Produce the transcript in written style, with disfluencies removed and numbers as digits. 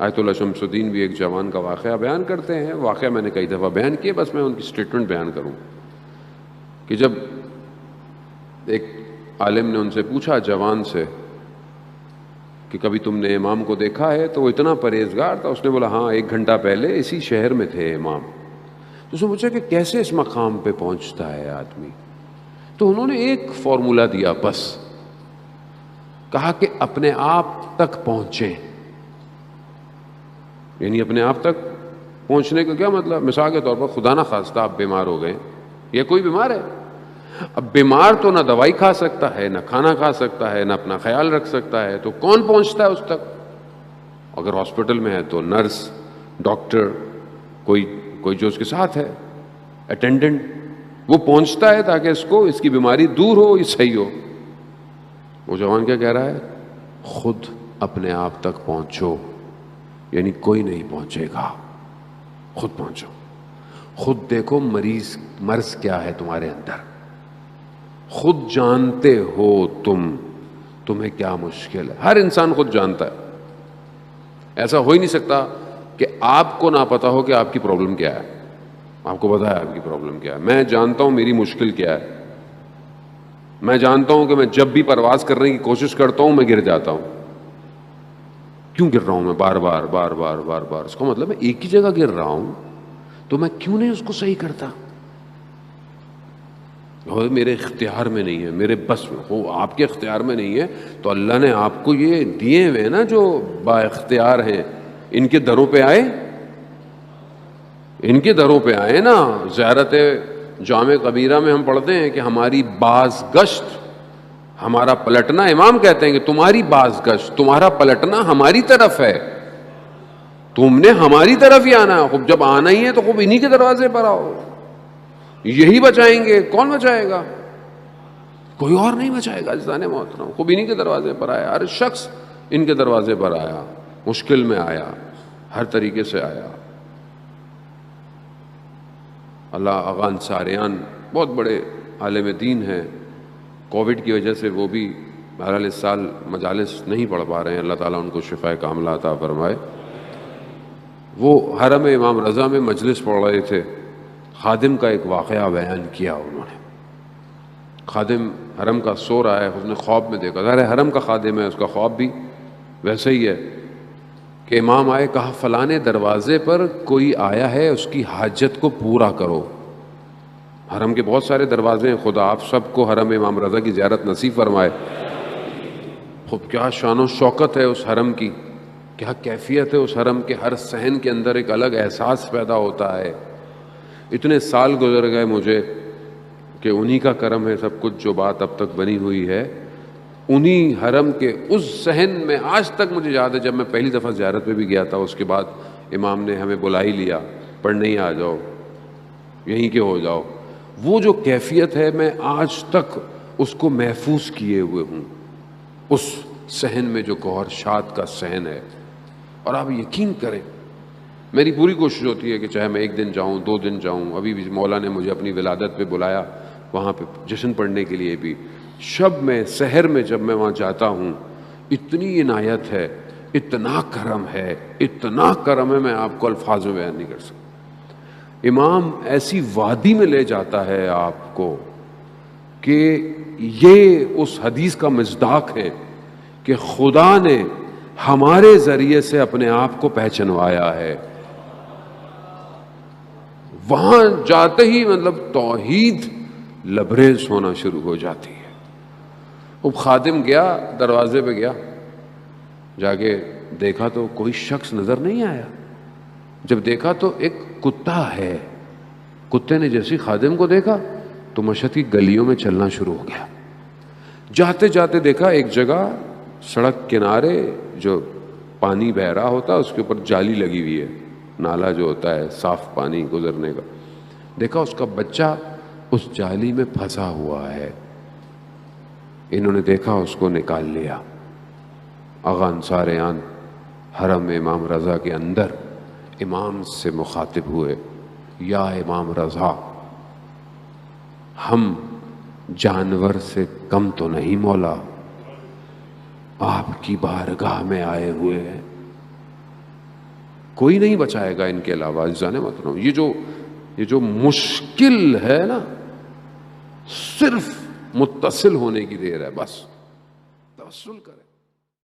آیت اللہ شمس الدین بھی ایک جوان کا واقعہ بیان کرتے ہیں. واقعہ میں نے کئی دفعہ بیان کیا، بس میں ان کی اسٹیٹمنٹ بیان کروں کہ جب ایک عالم نے ان سے پوچھا جوان سے کہ کبھی تم نے امام کو دیکھا ہے، تو وہ اتنا پرہیزگار تھا، اس نے بولا ہاں 1 گھنٹہ پہلے اسی شہر میں تھے امام. تو اس نے پوچھا کہ کیسے اس مقام پہ پہنچتا ہے آدمی؟ تو انہوں نے ایک فارمولا دیا، بس کہا کہ اپنے آپ تک پہنچیں. یعنی اپنے آپ تک پہنچنے کا کیا مطلب؟ مثال کے طور پر خدا نہ خواستہ آپ بیمار ہو گئے، یا کوئی بیمار ہے، اب بیمار تو نہ دوائی کھا سکتا ہے، نہ کھانا کھا سکتا ہے، نہ اپنا خیال رکھ سکتا ہے، تو کون پہنچتا ہے اس تک؟ اگر ہاسپٹل میں ہے تو نرس، ڈاکٹر، کوئی جو اس کے ساتھ ہے، اٹینڈنٹ، وہ پہنچتا ہے تاکہ اس کی بیماری دور ہو، یہ صحیح ہو. وہ جوان کیا کہہ رہا ہے؟ خود اپنے آپ تک پہنچو. یعنی کوئی نہیں پہنچے گا، خود پہنچو. خود دیکھو مرض کیا ہے تمہارے اندر، خود جانتے ہو تمہیں کیا مشکل ہے. ہر انسان خود جانتا ہے. ایسا ہو ہی نہیں سکتا کہ آپ کو نہ پتا ہو کہ آپ کی پرابلم کیا ہے. آپ کو پتا ہے آپ کی پرابلم کیا ہے. میں جانتا ہوں میری مشکل کیا ہے. میں جانتا ہوں کہ میں جب بھی پرواز کرنے کی کوشش کرتا ہوں میں گر جاتا ہوں. کیوں گر رہا ہوں میں بار بار بار بار بار بار؟ اس کا مطلب میں ایک ہی جگہ گر رہا ہوں، تو میں کیوں نہیں اس کو صحیح کرتا؟ میرے اختیار میں نہیں ہے، میرے بس میں ہو. آپ کے اختیار میں نہیں ہے تو اللہ نے آپ کو یہ دیے ہوئے نا جو با اختیار ہیں، ان کے دروں پہ آئے، ان کے دروں پہ آئے نا. زیارت جامع کبیرہ میں ہم پڑھتے ہیں کہ ہماری بازگشت، ہمارا پلٹنا، امام کہتے ہیں کہ تمہاری بازگشت، تمہارا پلٹنا ہماری طرف ہے، تم نے ہماری طرف ہی آنا ہے. خوب جب آنا ہی ہے تو خوب انہی کے دروازے پر آؤ. یہی بچائیں گے. کون بچائے گا؟ کوئی اور نہیں بچائے گا. عزیزان محترم، خوب انہی کے دروازے پر آیا. ہر شخص ان کے دروازے پر آیا، مشکل میں آیا، ہر طریقے سے آیا. اللہ آغا انصاریان بہت بڑے عالم دین ہیں. کووڈ کی وجہ سے وہ بھی بہرحال اس سال مجالس نہیں پڑھ پا رہے ہیں. اللہ تعالیٰ ان کو شفاء کاملہ عطا فرمائے. وہ حرم امام رضا میں مجلس پڑھ رہے تھے. خادم کا ایک واقعہ بیان کیا انہوں نے. خادم حرم کا سو رہا ہے، اس نے خواب میں دیکھا. ظاہر ہے حرم کا خادم ہے، اس کا خواب بھی ویسے ہی ہے کہ امام آئے، کہا فلانے دروازے پر کوئی آیا ہے، اس کی حاجت کو پورا کرو. حرم کے بہت سارے دروازے ہیں، خدا آپ سب کو حرم امام رضا کی زیارت نصیب فرمائے. خوب کیا شان و شوکت ہے اس حرم کی، کیا کیفیت ہے اس حرم کے. ہر صحن کے اندر ایک الگ احساس پیدا ہوتا ہے. اتنے سال گزر گئے مجھے کہ انہی کا کرم ہے سب کچھ، جو بات اب تک بنی ہوئی ہے انہی حرم کے اس صحن میں. آج تک مجھے یاد ہے جب میں پہلی دفعہ زیارت پہ بھی گیا تھا، اس کے بعد امام نے ہمیں بلا ہی لیا، پڑھنے ہی آ جاؤ، یہیں کے ہو جاؤ. وہ جو کیفیت ہے میں آج تک اس کو محفوظ کیے ہوئے ہوں، اس صحن میں جو گوہر شاد کا صحن ہے. اور آپ یقین کریں، میری پوری کوشش ہوتی ہے کہ چاہے میں 1 دن جاؤں، 2 دن جاؤں. ابھی بھی مولا نے مجھے اپنی ولادت پہ بلایا، وہاں پہ جشن پڑھنے کے لیے بھی. شب میں، سحر میں جب میں وہاں جاتا ہوں، اتنی عنایت ہے، اتنا کرم ہے، اتنا کرم ہے، میں آپ کو الفاظ میں بیان نہیں کر سکتا. امام ایسی وادی میں لے جاتا ہے آپ کو کہ یہ اس حدیث کا مصداق ہے کہ خدا نے ہمارے ذریعے سے اپنے آپ کو پہچنوایا ہے. وہاں جاتے ہی مطلب توحید لبریز ہونا شروع ہو جاتی ہے. اب خادم گیا، دروازے پہ گیا، جا کے دیکھا تو کوئی شخص نظر نہیں آیا. جب دیکھا تو ایک کتا ہے. کتے نے جیسی خادم کو دیکھا تو مشہد کی گلیوں میں چلنا شروع ہو گیا. جاتے جاتے دیکھا ایک جگہ سڑک کنارے جو پانی بہ رہا ہوتا ہے اس کے اوپر جالی لگی ہوئی ہے، نالا جو ہوتا ہے صاف پانی گزرنے کا. دیکھا اس کا بچہ اس جالی میں پھنسا ہوا ہے. انہوں نے دیکھا، اس کو نکال لیا. آغا انصاریان حرم امام رضا کے اندر امام سے مخاطب ہوئے، یا امام رضا، ہم جانور سے کم تو نہیں مولا، آپ کی بارگاہ میں آئے ہوئے ہیں. کوئی نہیں بچائے گا ان کے علاوہ. عزیزان محترم یہ جو مشکل ہے نا صرف متصل ہونے کی دیر ہے، بس توسل کریں.